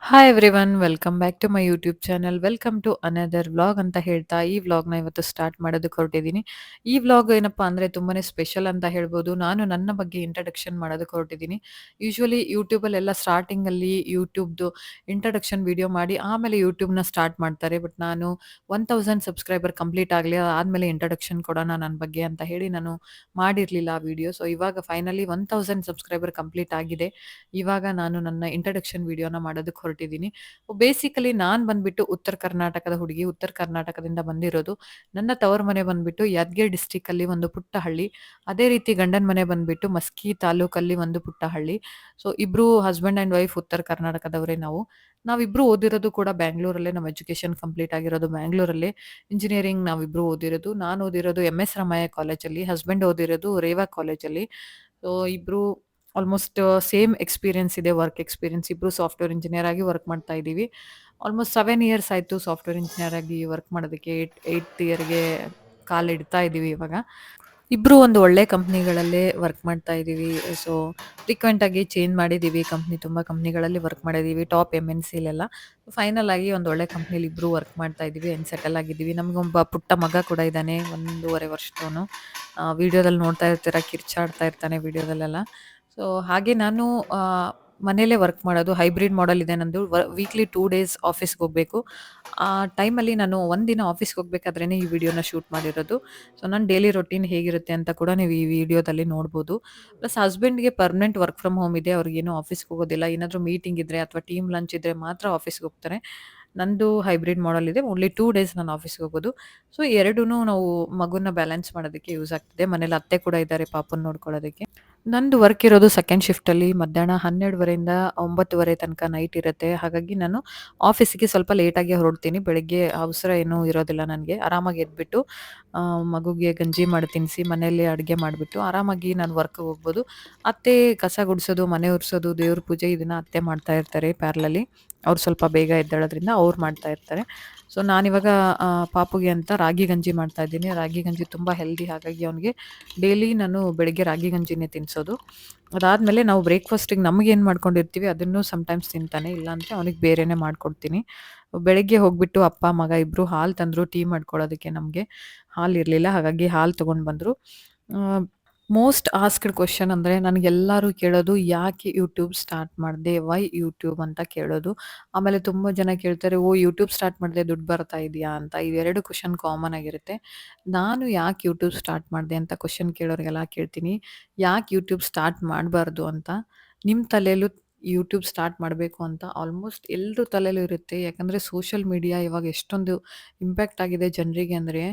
Hi everyone welcome back to my YouTube channel welcome to another vlog ಅಂತ ಹೇಳ್ತಾ ಈ ವ್ಲಾಗ್ನ ಇವತ್ತು ಸ್ಟಾರ್ಟ್ ಮಾಡೋದಕ್ಕೆ ಹೊರಟಿದ್ದೀನಿ. ಈ ವ್ಲಾಗ್ ಏನಪ್ಪಾ ಅಂದರೆ ತುಂಬಾ ಸ್ಪೆಷಲ್ ಅಂತ ಹೇಳ್ಬೋದು. ನಾನು ನನ್ನ ಬಗ್ಗೆ ಇಂಟ್ರಡಕ್ಷನ್ ಮಾಡೋದಕ್ಕೆ ಹೊರಟಿದ್ದೀನಿ. ಯೂಶ್ವಲಿ ಯೂಟ್ಯೂಬಲ್ಲೆಲ್ಲ ಸ್ಟಾರ್ಟಿಂಗಲ್ಲಿ ಯೂಟ್ಯೂಬ್ದು ಇಂಟ್ರಡಕ್ಷನ್ ವಿಡಿಯೋ ಮಾಡಿ ಆಮೇಲೆ ಯೂಟ್ಯೂಬ್ನ ಸ್ಟಾರ್ಟ್ ಮಾಡ್ತಾರೆ. ಬಟ್ ನಾನು 1000 ಸಬ್ಸ್ಕ್ರೈಬರ್ ಕಂಪ್ಲೀಟ್ ಆಗಲಿ ಆದಮೇಲೆ ಇಂಟ್ರಡಕ್ಷನ್ ಕೊಡೋಣ ನನ್ನ ಬಗ್ಗೆ ಅಂತ ಹೇಳಿ ನಾನು ಮಾಡಿರಲಿಲ್ಲ ಆ ವಿಡಿಯೋ. ಸೊ ಇವಾಗ ಫೈನಲಿ 1000 ಸಬ್ಸ್ಕ್ರೈಬರ್ ಕಂಪ್ಲೀಟ್ ಆಗಿದೆ. ಇವಾಗ ನಾನು ನನ್ನ ಇಂಟ್ರಡಕ್ಷನ್ ವಿಡಿಯೋನ ಮಾಡೋದಕ್ಕೆ ಹೊರಟಿದ್ದೀನಿ. ಬೇಸಿಕಲಿ ನಾನು ಬಂದ್ಬಿಟ್ಟು ಉತ್ತರ ಕರ್ನಾಟಕದ ಹುಡುಗಿ. ಉತ್ತರ ಕರ್ನಾಟಕದಿಂದ ಬಂದಿರೋದು. ನನ್ನ ತವರು ಮನೆ ಬಂದ್ಬಿಟ್ಟು ಯಾದಗಿರಿ ಡಿಸ್ಟ್ರಿಕ್ಟಲ್ಲಿ ಒಂದು ಪುಟ್ಟ ಹಳ್ಳಿ. ಅದೇ ರೀತಿ ಗಂಡನ ಮನೆ ಬಂದ್ಬಿಟ್ಟು ಮಸ್ಕಿ ತಾಲೂಕಲ್ಲಿ ಒಂದು ಪುಟ್ಟ ಹಳ್ಳಿ. ಸೊ ಇಬ್ರು ಹಸ್ಬೆಂಡ್ ಆ್ಯಂಡ್ ವೈಫ್ ಉತ್ತರ ಕರ್ನಾಟಕದವರೇ ನಾವು. ನಾವಿಬ್ರು ಓದಿರೋದು ಕೂಡ ಬ್ಯಾಂಗ್ಳೂರಲ್ಲೇ. ನಮ್ಮ ಎಜುಕೇಷನ್ ಕಂಪ್ಲೀಟ್ ಆಗಿರೋದು ಬ್ಯಾಂಗ್ಳೂರಲ್ಲೇ. ಇಂಜಿನಿಯರಿಂಗ್ ನಾವಿಬ್ರು ಓದಿರೋದು. ನಾನು ಓದಿರೋದು MS ರಾಮಯ್ಯ ಕಾಲೇಜಲ್ಲಿ, ಹಸ್ಬೆಂಡ್ ಓದಿರೋದು ರೇವಾ ಕಾಲೇಜಲ್ಲಿ. ಸೊ ಇಬ್ರು ಆಲ್ಮೋಸ್ಟ್ ಸೇಮ್ ಎಕ್ಸ್ಪೀರಿಯನ್ಸ್ ಇದೆ, ವರ್ಕ್ ಎಕ್ಸ್ಪೀರಿಯನ್ಸ್. ಇಬ್ರು ಸಾಫ್ಟ್ವೇರ್ ಇಂಜಿನಿಯರ್ ಆಗಿ ವರ್ಕ್ ಮಾಡ್ತಾ ಇದ್ದೀವಿ. ಆಲ್ಮೋಸ್ಟ್ 7 ಇಯರ್ಸ್ ಆಯಿತು ಸಾಫ್ಟ್ವೇರ್ ಇಂಜಿನಿಯರ್ ಆಗಿ ವರ್ಕ್ ಮಾಡೋದಕ್ಕೆ. 8th ಇಯರ್ಗೆ ಕಾಲಿಡ್ತಾ ಇದ್ದೀವಿ ಇವಾಗ. ಇಬ್ರು ಒಂದು ಒಳ್ಳೆ ಕಂಪ್ನಿಗಳಲ್ಲೇ ವರ್ಕ್ ಮಾಡ್ತಾ ಇದ್ದೀವಿ. ಸೊ ಫ್ರೀಕ್ವೆಂಟ್ ಆಗಿ ಚೇಂಜ್ ಮಾಡಿದ್ದೀವಿ ಕಂಪ್ನಿ. ತುಂಬ ಕಂಪ್ನಿಗಳಲ್ಲಿ ವರ್ಕ್ ಮಾಡಿದ್ದೀವಿ, ಟಾಪ್ MNCಲೆಲ್ಲ. ಫೈನಲ್ ಆಗಿ ಒಂದು ಒಳ್ಳೆ ಕಂಪ್ನಿಲಿ ಇಬ್ರು ವರ್ಕ್ ಮಾಡ್ತಾ ಇದ್ದೀವಿ ಆ್ಯಂಡ್ ಸೆಟಲ್ ಆಗಿದ್ದೀವಿ. ನಮಗೊಬ್ಬ ಪುಟ್ಟ ಮಗ ಕೂಡ ಇದ್ದಾನೆ, 1.5 ವರ್ಷದವನು. ವಿಡಿಯೋದಲ್ಲಿ ನೋಡ್ತಾ ಇರ್ತೀರ, ಕಿರ್ಚಾಡ್ತಾ ಇರ್ತಾನೆ ವಿಡಿಯೋದಲ್ಲೆಲ್ಲ. ಸೊ ಹಾಗೆ ನಾನು ಮನೇಲೇ ವರ್ಕ್ ಮಾಡೋದು. ಹೈಬ್ರಿಡ್ ಮಾಡೆಲ್ ಇದೆ ನಂದು. ವೀಕ್ಲಿ 2 ಡೇಸ್ ಆಫೀಸ್ಗೆ ಹೋಗಬೇಕು. ಆ ಟೈಮಲ್ಲಿ ನಾನು ಒಂದಿನ ಆಫೀಸ್ಗೆ ಹೋಗ್ಬೇಕಾದ್ರೇ ಈ ವಿಡಿಯೋನ ಶೂಟ್ ಮಾಡಿರೋದು. ಸೊ ನನ್ನ ಡೈಲಿ ರೊಟೀನ್ ಹೇಗಿರುತ್ತೆ ಅಂತ ಕೂಡ ನೀವು ಈ ವಿಡಿಯೋದಲ್ಲಿ ನೋಡ್ಬೋದು. ಪ್ಲಸ್ ಹಸ್ಬೆಂಡ್ಗೆ ಪರ್ಮನೆಂಟ್ ವರ್ಕ್ ಫ್ರಮ್ ಹೋಮ್ ಇದೆ. ಅವ್ರಿಗೇನು ಆಫೀಸ್ಗೆ ಹೋಗೋದಿಲ್ಲ. ಏನಾದರೂ ಮೀಟಿಂಗ್ ಇದ್ದರೆ ಅಥವಾ ಟೀಮ್ ಲಂಚ್ ಇದ್ದರೆ ಮಾತ್ರ ಆಫೀಸ್ಗೆ ಹೋಗ್ತಾರೆ. ನಂದು ಹೈಬ್ರಿಡ್ ಮಾಡೆಲ್ ಇದೆ. ಓನ್ಲಿ 2 ಡೇಸ್ ನಾನು ಆಫೀಸ್ಗೆ ಹೋಗೋದು. ಸೊ ಎರಡೂನು ನಾವು ಮಗುನ ಬ್ಯಾಲೆನ್ಸ್ ಮಾಡೋದಕ್ಕೆ ಯೂಸ್ ಆಗ್ತಿದೆ. ಮನೇಲಿ ಅತ್ತೆ ಕೂಡ ಇದ್ದಾರೆ ಪಾಪನ ನೋಡ್ಕೊಳ್ಳೋದಕ್ಕೆ. ನಂದು ವರ್ಕ್ ಇರೋದು ಸೆಕೆಂಡ್ ಶಿಫ್ಟಲ್ಲಿ. ಮಧ್ಯಾಹ್ನ 12ವರೆಯಿಂದ 9ವರೆ ತನಕ ನೈಟ್ ಇರುತ್ತೆ. ಹಾಗಾಗಿ ನಾನು ಆಫೀಸಿಗೆ ಸ್ವಲ್ಪ ಲೇಟಾಗಿ ಹೊರಡ್ತೀನಿ. ಬೆಳಗ್ಗೆ ಅವಸರ ಏನೂ ಇರೋದಿಲ್ಲ ನನಗೆ. ಆರಾಮಾಗಿ ಎದ್ಬಿಟ್ಟು ಮಗುಗೆ ಗಂಜಿ ಮಾಡಿ ತಿನ್ನಿಸಿ ಮನೆಯಲ್ಲೇ ಅಡುಗೆ ಮಾಡಿಬಿಟ್ಟು ಆರಾಮಾಗಿ ನಾನು ವರ್ಕ್‌ಗೆ ಹೋಗ್ಬೋದು. ಅತ್ತೆ ಕಸ ಗುಡಿಸೋದು, ಮನೆ ಒರೆಸೋದು, ದೇವ್ರ ಪೂಜೆ ಇದನ್ನು ಅತ್ತೆ ಮಾಡ್ತಾ ಇರ್ತಾರೆ ಪ್ಯಾರಲಲ್ಲಿ. ಅವ್ರು ಸ್ವಲ್ಪ ಬೇಗ ಎದ್ದೇಳೋದ್ರಿಂದ ಅವ್ರು ಮಾಡ್ತಾ ಇರ್ತಾರೆ. ಸೊ ನಾನಿವಾಗ ಪಾಪುಗೆ ಅಂತ ರಾಗಿ ಗಂಜಿ ಮಾಡ್ತಾ ಇದ್ದೀನಿ. ರಾಗಿ ಗಂಜಿ ತುಂಬ ಹೆಲ್ದಿ. ಹಾಗಾಗಿ ಅವನಿಗೆ ಡೈಲಿ ನಾನು ಬೆಳಗ್ಗೆ ರಾಗಿ ಗಂಜಿನೇ ತಿನ್ನಿಸೋದು. ಅದಾದಮೇಲೆ ನಾವು ಬ್ರೇಕ್‌ಫಾಸ್ಟಿಗೆ ನಮಗೇನು ಮಾಡ್ಕೊಂಡಿರ್ತೀವಿ ಅದನ್ನು ಸಮ್‌ಟೈಮ್ಸ್ ತಿಂತಾನೆ. ಇಲ್ಲಾಂದರೆ ಅವನಿಗೆ ಬೇರೆನೇ ಮಾಡ್ಕೊಡ್ತೀನಿ. ಬೆಳಗ್ಗೆ ಹೋಗ್ಬಿಟ್ಟು ಅಪ್ಪ, ಮಗ ಇಬ್ಬರು ಹಾಲು ತಂದರು ಟೀ ಮಾಡ್ಕೊಳ್ಳೋದಕ್ಕೆ ನಮಗೆ. ಹಾಲಿರಲಿಲ್ಲ, ಹಾಗಾಗಿ ಹಾಲು ತೊಗೊಂಡು ಬಂದರು. ಮೋಸ್ಟ್ ಆಸ್ಕ್ಡ್ ಕ್ವೆಶ್ಚನ್ ಅಂದರೆ ನನಗೆಲ್ಲರೂ ಕೇಳೋದು, ಯಾಕೆ ಯೂಟ್ಯೂಬ್ ಸ್ಟಾರ್ಟ್ ಮಾಡಿದೆ? ವೈ ಯೂಟ್ಯೂಬ್ ಅಂತ ಕೇಳೋದು. ಆಮೇಲೆ ತುಂಬ ಜನ ಕೇಳ್ತಾರೆ, ಓಹ್! ಯೂಟ್ಯೂಬ್ ಸ್ಟಾರ್ಟ್ ಮಾಡಿದೆ ದುಡ್ಡು ಬರ್ತಾ ಇದೆಯಾ ಅಂತ. ಇವೆರಡು ಕ್ವೆಶ್ಚನ್ ಕಾಮನ್ ಆಗಿರುತ್ತೆ. ನಾನು ಯಾಕೆ ಯೂಟ್ಯೂಬ್ ಸ್ಟಾರ್ಟ್ ಮಾಡಿದೆ ಅಂತ ಕ್ವೆಶ್ಚನ್ ಕೇಳೋರಿಗೆಲ್ಲ ಕೇಳ್ತೀನಿ, ಯಾಕೆ ಯೂಟ್ಯೂಬ್ ಸ್ಟಾರ್ಟ್ ಮಾಡಬಾರ್ದು ಅಂತ. ನಿಮ್ಮ ತಲೆಯಲ್ಲೂ ಯೂಟ್ಯೂಬ್ ಸ್ಟಾರ್ಟ್ ಮಾಡಬೇಕು ಅಂತ ಆಲ್ಮೋಸ್ಟ್ ಎಲ್ಲರ ತಲೆಯಲ್ಲೂ ಇರುತ್ತೆ. ಯಾಕಂದರೆ ಸೋಷಿಯಲ್ ಮೀಡಿಯಾ ಇವಾಗ ಎಷ್ಟೊಂದು ಇಂಪ್ಯಾಕ್ಟ್ ಆಗಿದೆ ಜನರಿಗೆ ಅಂದರೆ,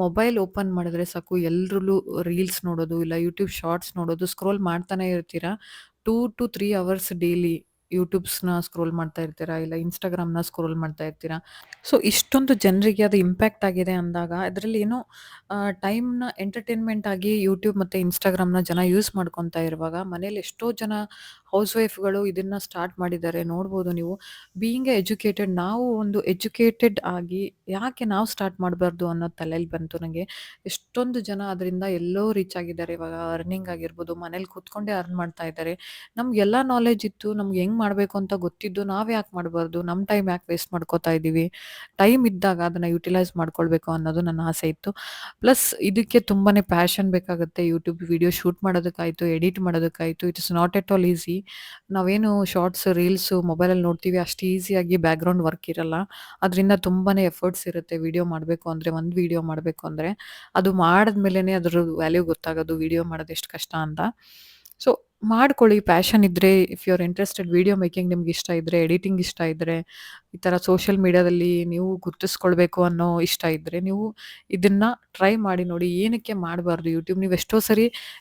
ಮೊಬೈಲ್ ಓಪನ್ ಮಾಡಿದ್ರೆ ಸಾಕು ಎಲ್ರಲ್ಲೂ ರೀಲ್ಸ್ ನೋಡೋದು, ಇಲ್ಲ ಯೂಟ್ಯೂಬ್ ಶಾರ್ಟ್ಸ್ ನೋಡೋದು, ಸ್ಕ್ರೋಲ್ ಮಾಡ್ತಾನೆ ಇರ್ತೀರ. 2 ಟು 3 ಅವರ್ಸ್ ಡೈಲಿ ಯೂಟ್ಯೂಬ್ಸ್‌ನ ಸ್ಕ್ರೋಲ್ ಮಾಡ್ತಾ ಇರ್ತೀರಾ, ಇಲ್ಲ ಇನ್‌ಸ್ಟಾಗ್ರಾಮ್‌ನ ಸ್ಕ್ರೋಲ್ ಮಾಡ್ತಾ ಇರ್ತೀರಾ. ಸೊ ಇಷ್ಟೊಂದು ಜನರಿಗೆ ಅದು ಇಂಪ್ಯಾಕ್ಟ್ ಆಗಿದೆ ಅಂದಾಗ ಅದರಲ್ಲಿ ಏನೋ ಟೈಮ್‌ನ ಎಂಟರ್‌ಟೈನ್‌ಮೆಂಟ್ ಆಗಿ ಯೂಟ್ಯೂಬ್ ಮತ್ತು ಇನ್‌ಸ್ಟಾಗ್ರಾಮ್‌ನ ಜನ ಯೂಸ್ ಮಾಡ್ಕೊತಾ ಇರುವಾಗ ಮನೇಲಿ ಎಷ್ಟೋ ಜನ ಹೌಸ್ ವೈಫ್‌ಗಳು ಇದನ್ನ ಸ್ಟಾರ್ಟ್ ಮಾಡಿದ್ದಾರೆ. ನೋಡ್ಬೋದು ನೀವು. ಬೀಯಿಂಗ್ ಎ ಎಜುಕೇಟೆಡ್, ನಾವು ಒಂದು ಎಜುಕೇಟೆಡ್ ಆಗಿ ಯಾಕೆ ನಾವು ಸ್ಟಾರ್ಟ್ ಮಾಡಬಾರ್ದು ಅನ್ನೋದು ತಲೆಯಲ್ಲಿ ಬಂತು ನನಗೆ. ಎಷ್ಟೊಂದು ಜನ ಅದರಿಂದ ಎಲ್ಲೋ ರೀಚ್ ಆಗಿದ್ದಾರೆ. ಇವಾಗ ಅರ್ನಿಂಗ್ ಆಗಿರ್ಬೋದು, ಮನೇಲಿ ಕೂತ್ಕೊಂಡೇ ಅರ್ನ್ ಮಾಡ್ತಾ ಇದ್ದಾರೆ. ನಮ್ಗೆಲ್ಲ ನಾಲೆಡ್ಜ್ ಇತ್ತು, ನಮ್ಗೆ ಹೆಂಗೆ ಮಾಡಬೇಕು ಅಂತ ಗೊತ್ತಿದ್ದು ನಾವು ಯಾಕೆ ಮಾಡಬಾರ್ದು? ನಮ್ಮ ಟೈಮ್ ಯಾಕೆ ವೇಸ್ಟ್ ಮಾಡ್ಕೋತಾ ಇದ್ದೀವಿ? ಟೈಮ್ ಇದ್ದಾಗ ಅದನ್ನು ಯುಟಿಲೈಸ್ ಮಾಡ್ಕೊಳ್ಬೇಕು ಅನ್ನೋದು ನನ್ನ ಆಸೆ ಇತ್ತು. ಪ್ಲಸ್ ಇದಕ್ಕೆ ತುಂಬಾ ಪ್ಯಾಷನ್ ಬೇಕಾಗುತ್ತೆ. ಯೂಟ್ಯೂಬ್ ವಿಡಿಯೋ ಶೂಟ್ ಮಾಡೋದಕ್ಕಾಯಿತು, ಎಡಿಟ್ ಮಾಡೋದಕ್ಕಾಯಿತು, it is not at all easy. ನಾವೇನು ಶಾರ್ಟ್ಸ್, ರೀಲ್ಸು ಮೊಬೈಲಲ್ಲಿ ನೋಡ್ತೀವಿ ಅಷ್ಟು ಈಸಿಯಾಗಿ ಬ್ಯಾಕ್‌ಗ್ರೌಂಡ್ ವರ್ಕ್ ಇರಲ್ಲ. ಅದರಿಂದ ತುಂಬಾ ಎಫರ್ಟ್ಸ್ ಇರುತ್ತೆ ವಿಡಿಯೋ ಮಾಡಬೇಕು ಅಂದರೆ. ಒಂದು ವಿಡಿಯೋ ಮಾಡಬೇಕು ಅಂದರೆ ಅದು ಮಾಡಿದ್ಮೇಲೆನೇ ಅದ್ರ ವ್ಯಾಲ್ಯೂ ಗೊತ್ತಾಗೋದು, ವಿಡಿಯೋ ಮಾಡೋದು ಎಷ್ಟು ಕಷ್ಟ ಅಂತ. ಸೊ ಮಾಡ್ಕೊಳ್ಳಿ, ಪ್ಯಾಷನ್ ಇದ್ದರೆ. If you are interested, video making ನಿಮ್ಗೆ ಇಷ್ಟ ಇದ್ದರೆ, ಎಡಿಟಿಂಗ್ ಇಷ್ಟ ಇದ್ದರೆ, ಈ ಥರ ಸೋಷಿಯಲ್ ಮೀಡಿಯಾದಲ್ಲಿ ನೀವು ಗುರುತಿಸ್ಕೊಳ್ಬೇಕು ಅನ್ನೋ ಇಷ್ಟ ಇದ್ದರೆ ನೀವು ಇದನ್ನು ಟ್ರೈ ಮಾಡಿ ನೋಡಿ. ಏನಕ್ಕೆ ಮಾಡಬಾರ್ದು ಯೂಟ್ಯೂಬ್? ನೀವು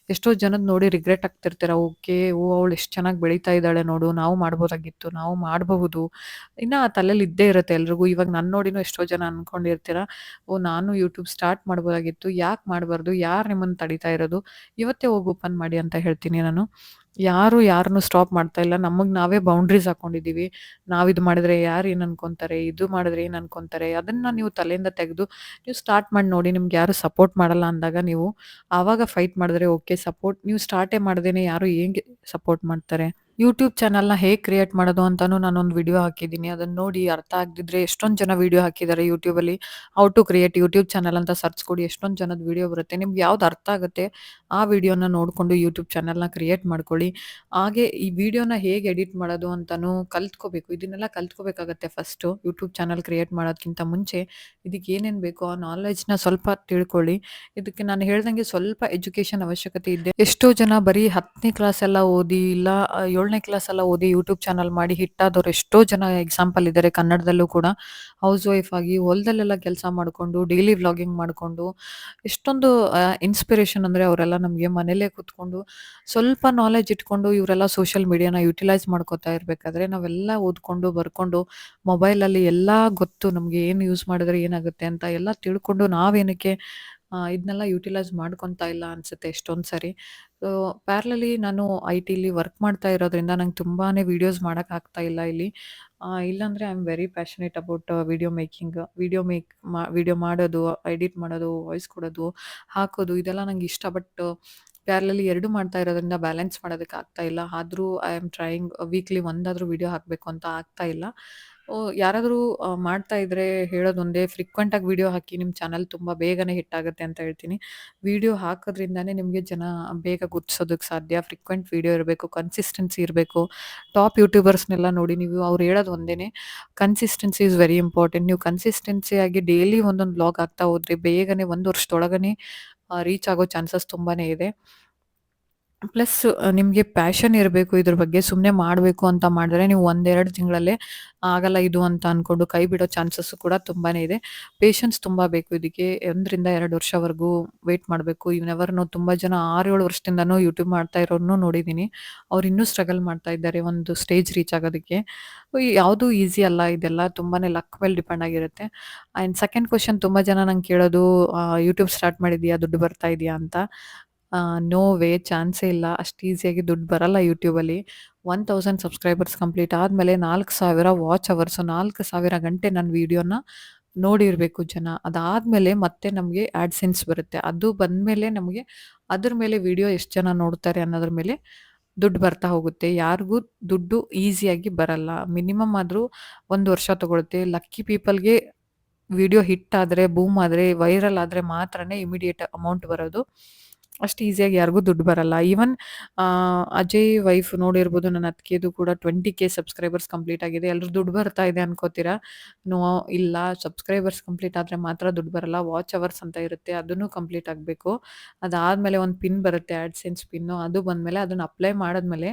ಎಷ್ಟೋ ಜನದ ನೋಡಿ ರಿಗ್ರೆಟ್ ಆಗ್ತಿರ್ತೀರ. ಓಕೆ, ಓ ಅವಳು ಎಷ್ಟು ಚೆನ್ನಾಗಿ ಬೆಳೀತಾ ಇದ್ದಾಳೆ ನೋಡು, ನಾವು ಮಾಡ್ಬೋದಾಗಿತ್ತು, ನಾವು ಮಾಡಬಹುದು. ಇನ್ನು ಆ ತಲೆಯಲ್ಲಿ ಇದ್ದೇ ಇರುತ್ತೆ ಎಲ್ರಿಗೂ. ಇವಾಗ ನನ್ನ ನೋಡಿನೂ ಎಷ್ಟೋ ಜನ ಅಂದ್ಕೊಂಡಿರ್ತೀರ, ಓ ನಾನು ಯೂಟ್ಯೂಬ್ ಸ್ಟಾರ್ಟ್ ಮಾಡ್ಬೋದಾಗಿತ್ತು, ಯಾಕೆ ಮಾಡಬಾರ್ದು, ಯಾರು ನಿಮ್ಮನ್ನು ತಡೀತಾ ಇರೋದು, ಇವತ್ತೇ ಹೋಗಿ ಓಪನ್ ಮಾಡಿ ಅಂತ ಹೇಳ್ತೀನಿ ನಾನು. ಯಾರು ಯಾರನ್ನು ಸ್ಟಾಪ್ ಮಾಡ್ತಾ ಇಲ್ಲ. ನಮಗೆ ನಾವೇ ಬೌಂಡ್ರೀಸ್ ಹಾಕ್ಕೊಂಡಿದ್ದೀವಿ. ನಾವು ಇದು ಮಾಡಿದ್ರೆ ಯಾರು ಏನು ಅನ್ಕೊತಾರೆ, ಇದು ಮಾಡಿದ್ರೆ ಏನು ಅನ್ಕೊತಾರೆ, ಅದನ್ನು ನೀವು ತಲೆಯಿಂದ ತೆಗೆದು ನೀವು ಸ್ಟಾರ್ಟ್ ಮಾಡಿ ನೋಡಿ. ನಿಮ್ಗೆ ಯಾರು ಸಪೋರ್ಟ್ ಮಾಡಲ್ಲ ಅಂದಾಗ ನೀವು ಆವಾಗ ಫೈಟ್ ಮಾಡಿದ್ರೆ ಓಕೆ. ಸಪೋರ್ಟ್ ನೀವು ಸ್ಟಾರ್ಟೇ ಮಾಡ್ದೇನೆ ಯಾರು ಹೆಂಗೆ ಸಪೋರ್ಟ್ ಮಾಡ್ತಾರೆ? ಯೂಟ್ಯೂಬ್ ಚಾನಲ್‌ನ ಹೇಗೆ ಕ್ರಿಯೇಟ್ ಮಾಡೋದು ಅಂತಾನೂ ನಾನೊಂದು ವಿಡಿಯೋ ಹಾಕಿದ್ದೀನಿ. ಅದನ್ನ ನೋಡಿ ಅರ್ಥ ಆಗದಿದ್ರೆ ಎಷ್ಟೊಂದು ಜನ ವಿಡಿಯೋ ಹಾಕಿದ್ದಾರೆ ಯೂಟ್ಯೂಬಲ್ಲಿ. How to create YouTube channel ಅಂತ ಸರ್ಚ್ ಕೊಡಿ ಎಷ್ಟೊಂದು ಜನದ ವಿಡಿಯೋ ಬರುತ್ತೆ. ನಿಮ್ಗೆ ಯಾವ್ದು ಅರ್ಥ ಆಗುತ್ತೆ ಆ ವಿಡಿಯೋನ ನೋಡಿಕೊಂಡು ಯೂಟ್ಯೂಬ್ ಚಾನಲ್‌ನ ಕ್ರಿಯೇಟ್ ಮಾಡ್ಕೊಳ್ಳಿ. ಹಾಗೆ ಈ ವಿಡಿಯೋನ ಹೇಗೆ ಎಡಿಟ್ ಮಾಡೋದು ಅಂತಾನೂ ಕಲ್ತ್ಕೋಬೇಕು. ಇದನ್ನೆಲ್ಲ ಕಲ್ತ್ಕೋಬೇಕಾಗತ್ತೆ ಫಸ್ಟು ಯೂಟ್ಯೂಬ್ ಚಾನಲ್ ಕ್ರಿಯೇಟ್ ಮಾಡೋದ್ಕಿಂತ ಮುಂಚೆ. ಇದಕ್ಕೆ ಏನೇನು ಬೇಕೋ ಆ ನಾಲೆಡ್ಜ್‌ನ ಸ್ವಲ್ಪ ತಿಳ್ಕೊಳ್ಳಿ. ಇದಕ್ಕೆ ನಾನು ಹೇಳ್ದಂಗೆ ಸ್ವಲ್ಪ ಎಜುಕೇಷನ್ ಅವಶ್ಯಕತೆ ಇದೆ. ಎಷ್ಟೋ ಜನ ಬರೀ 10ನೇ ಕ್ಲಾಸ್ ಎಲ್ಲ ಓದಿ ಇಲ್ಲ 7ನೇ ಕ್ಲಾಸ್ ಎಲ್ಲ ಓದಿ ಯೂಟ್ಯೂಬ್ ಚಾನಲ್ ಮಾಡಿ ಹಿಟ್ಟಾದವ್ರು ಎಷ್ಟೋ ಜನ ಎಕ್ಸಾಂಪಲ್ ಇದ್ದಾರೆ ಕನ್ನಡದಲ್ಲೂ ಕೂಡ. ಹೌಸ್ ವೈಫ್ ಆಗಿ ಹೊಲದಲ್ಲೆಲ್ಲ ಕೆಲಸ ಮಾಡಿಕೊಂಡು ಡೈಲಿ ವ್ಲಾಗಿಂಗ್ ಮಾಡಿಕೊಂಡು ಎಷ್ಟೊಂದು ಇನ್ಸ್ಪಿರೇಷನ್ ಅಂದರೆ ಅವರೆಲ್ಲ ನಮಗೆ ಮನೇಲೇ ಕೂತ್ಕೊಂಡು ಸ್ವಲ್ಪ ನಾಲೆಡ್ಜ್ ಇಟ್ಕೊಂಡು ಇವರೆಲ್ಲ ಸೋಷಿಯಲ್ ಮೀಡಿಯಾನ ಯುಟಿಲೈಸ್ ಮಾಡ್ಕೋತಾ ಇರಬೇಕಾದ್ರೆ ನಾವೆಲ್ಲ ಓದ್ಕೊಂಡು ಬರ್ಕೊಂಡು ಮೊಬೈಲಲ್ಲಿ ಎಲ್ಲ ಗೊತ್ತು ನಮಗೆ ಏನು ಯೂಸ್ ಮಾಡಿದ್ರೆ ಏನಾಗುತ್ತೆ ಅಂತ ಎಲ್ಲ ತಿಳ್ಕೊಂಡು ನಾವೇನಕ್ಕೆ ಇದನ್ನೆಲ್ಲ ಯುಟಿಲೈಸ್ ಮಾಡ್ಕೊತಾ ಇಲ್ಲ ಅನ್ಸುತ್ತೆ ಎಷ್ಟೊಂದು ಸರಿ. ಸೊ ಪ್ಯಾರಲಲಿ ನಾನು ಐ.ಟಿಲಿ ವರ್ಕ್ ಮಾಡ್ತಾ ಇರೋದ್ರಿಂದ ನಂಗೆ ತುಂಬಾನೇ ವಿಡಿಯೋಸ್ ಮಾಡೋಕ್ಕಾಗ್ತಾ ಇಲ್ಲ ಇಲ್ಲಿ. ಇಲ್ಲಾಂದ್ರೆ I am very passionate about video making. Video ಮಾಡೋದು, ಎಡಿಟ್ ಮಾಡೋದು, ವಾಯ್ಸ್ ಕೊಡೋದು, ಹಾಕೋದು ಇದೆಲ್ಲ ನಂಗೆ ಇಷ್ಟ. ಬಟ್ ಪ್ಯಾರಲಲಿ 2 ಮಾಡ್ತಾ ಇರೋದ್ರಿಂದ ಬ್ಯಾಲೆನ್ಸ್ ಮಾಡೋದಕ್ಕೆ ಆಗ್ತಾ ಇಲ್ಲ. ಆದ್ರೂ ಐ ಆಮ್ ಟ್ರೈಯಿಂಗ್ ವೀಕ್ಲಿ ಒಂದಾದ್ರೂ ವಿಡಿಯೋ ಹಾಕಬೇಕು ಅಂತ ಆಗ್ತಾ ಇಲ್ಲ. ಯಾರಾದರೂ ಮಾಡ್ತಾ ಇದ್ರೆ ಹೇಳೋದೊಂದೇ ಫ್ರೀಕ್ವೆಂಟಾಗಿ ವಿಡಿಯೋ ಹಾಕಿ ನಿಮ್ಮ ಚಾನಲ್ ತುಂಬ ಬೇಗನೆ ಹಿಟ್ ಆಗುತ್ತೆ ಅಂತ ಹೇಳ್ತೀನಿ. ವಿಡಿಯೋ ಹಾಕೋದ್ರಿಂದಾನೇ ನಿಮಗೆ ಜನ ಬೇಗ ಗುರ್ತಿಸೋದಕ್ಕೆ ಸಾಧ್ಯ. ಫ್ರೀಕ್ವೆಂಟ್ ವಿಡಿಯೋ ಇರಬೇಕು, ಕನ್ಸಿಸ್ಟೆನ್ಸಿ ಇರಬೇಕು. ಟಾಪ್ ಯೂಟ್ಯೂಬರ್ಸ್‌ನೆಲ್ಲ ನೋಡಿ ನೀವು ಅವ್ರು ಹೇಳೋದು ಒಂದೇನೆ, ಕನ್ಸಿಸ್ಟೆನ್ಸಿ ಈಸ್ ವೆರಿ ಇಂಪಾರ್ಟೆಂಟ್. ನೀವು ಕನ್ಸಿಸ್ಟೆನ್ಸಿಯಾಗಿ ಡೈಲಿ ಒಂದೊಂದು ವ್ಲಾಗ್ ಹಾಕ್ತಾ ಹೋದ್ರೆ ಬೇಗನೆ 1 ವರ್ಷದೊಳಗನೆ ರೀಚ್ ಆಗೋ ಚಾನ್ಸಸ್ ತುಂಬಾನೇ ಇದೆ. ಪ್ಲಸ್ ನಿಮಗೆ ಪ್ಯಾಷನ್ ಇರಬೇಕು ಇದ್ರ ಬಗ್ಗೆ. ಸುಮ್ಮನೆ ಮಾಡಬೇಕು ಅಂತ ಮಾಡಿದ್ರೆ ನೀವು 1, 2 ತಿಂಗಳಲ್ಲೇ ಆಗಲ್ಲ ಇದು ಅಂತ ಅನ್ಕೊಂಡು ಕೈ ಬಿಡೋ ಚಾನ್ಸಸ್ ಕೂಡ ತುಂಬಾನೇ ಇದೆ. ಪೇಷನ್ಸ್ ತುಂಬ ಬೇಕು ಇದಕ್ಕೆ. 1 ರಿಂದ 2 ವರ್ಷವರೆಗೂ ವೇಟ್ ಮಾಡಬೇಕು. You never know. ತುಂಬ ಜನ 6, 7 ವರ್ಷದಿಂದನೂ ಯೂಟ್ಯೂಬ್ ಮಾಡ್ತಾ ಇರೋರ್ನು ನೋಡಿದ್ದೀನಿ. ಅವ್ರು ಇನ್ನೂ ಸ್ಟ್ರಗಲ್ ಮಾಡ್ತಾ ಇದ್ದಾರೆ ಒಂದು ಸ್ಟೇಜ್ ರೀಚ್ ಆಗೋದಕ್ಕೆ. ಯಾವುದೂ ಈಸಿ ಅಲ್ಲ. ಇದೆಲ್ಲ ತುಂಬಾನೇ ಲಕ್ ಮೇಲೆ ಡಿಪೆಂಡ್ ಆಗಿರುತ್ತೆ. ಆ್ಯಂಡ್ ಸೆಕೆಂಡ್ ಕ್ವೆಶ್ಚನ್ ತುಂಬ ಜನ ನಂಗೆ ಕೇಳೋದು, ಯೂಟ್ಯೂಬ್ ಸ್ಟಾರ್ಟ್ ಮಾಡಿದ್ದೀಯಾ? ದುಡ್ಡು ಬರ್ತಾ ಇದೆಯಾ ಅಂತ. ನೋ ವೇ, ಚಾನ್ಸೇ ಇಲ್ಲ. ಅಷ್ಟು ಈಸಿಯಾಗಿ ದುಡ್ಡು ಬರಲ್ಲ ಯೂಟ್ಯೂಬಲ್ಲಿ. 1000 ಸಬ್ಸ್ಕ್ರೈಬರ್ಸ್ ಕಂಪ್ಲೀಟ್ ಆದಮೇಲೆ 4000 ವಾಚ್ ಅವರ್ಸು, 4000 ಗಂಟೆ ನನ್ನ ವಿಡಿಯೋನ ನೋಡಿರಬೇಕು ಜನ. ಅದಾದಮೇಲೆ ಮತ್ತೆ ನಮಗೆ ಆ್ಯಡ್ಸೆನ್ಸ್ ಬರುತ್ತೆ. ಅದು ಬಂದಮೇಲೆ ನಮಗೆ ಅದ್ರ ಮೇಲೆ ವಿಡಿಯೋ ಎಷ್ಟು ಜನ ನೋಡ್ತಾರೆ ಅನ್ನೋದ್ರ ಮೇಲೆ ದುಡ್ಡು ಬರ್ತಾ ಹೋಗುತ್ತೆ. ಯಾರಿಗೂ ದುಡ್ಡು ಈಸಿಯಾಗಿ ಬರಲ್ಲ. ಮಿನಿಮಮ್ ಆದರೂ 1 ವರ್ಷ ತಗೊಳುತ್ತೆ. ಲಕ್ಕಿ ಪೀಪಲ್‌ಗೆ ವಿಡಿಯೋ ಹಿಟ್ ಆದರೆ, ಬೂಮ್ ಆದರೆ, ವೈರಲ್ ಆದರೆ ಮಾತ್ರನೇ ಇಮಿಡಿಯೇಟ್ ಅಮೌಂಟ್ ಬರೋದು. ಅಷ್ಟು ಈಸಿಯಾಗಿ ಯಾರಿಗೂ ದುಡ್ಡು ಬರಲ್ಲ. ಈವನ್ ಅಜಯ್ ವೈಫ್ ನೋಡಿರ್ಬೋದು, ನನ್ನ ಅತ್ತಿಗೆದು ಕೂಡ 20K ಸಬ್ಸ್ಕ್ರೈಬರ್ಸ್ ಕಂಪ್ಲೀಟ್ ಆಗಿದೆ. ಎಲ್ಲರೂ ದುಡ್ಡು ಬರ್ತಾ ಇದೆ ಅನ್ಕೋತೀರಾ? ನೋ, ಇಲ್ಲ. ಸಬ್ಸ್ಕ್ರೈಬರ್ಸ್ ಕಂಪ್ಲೀಟ್ ಆದರೆ ಮಾತ್ರ ದುಡ್ಡು ಬರಲ್ಲ. ವಾಚ್ ಅವರ್ಸ್ ಅಂತ ಇರುತ್ತೆ, ಅದನ್ನು ಕಂಪ್ಲೀಟ್ ಆಗಬೇಕು. ಅದಾದಮೇಲೆ ಒಂದು ಪಿನ್ ಬರುತ್ತೆ, ಆ್ಯಡ್ಸೆನ್ಸ್ ಪಿನ್ನು. ಅದು ಬಂದಮೇಲೆ ಅದನ್ನು ಅಪ್ಲೈ ಮಾಡಿದ್ಮೇಲೆ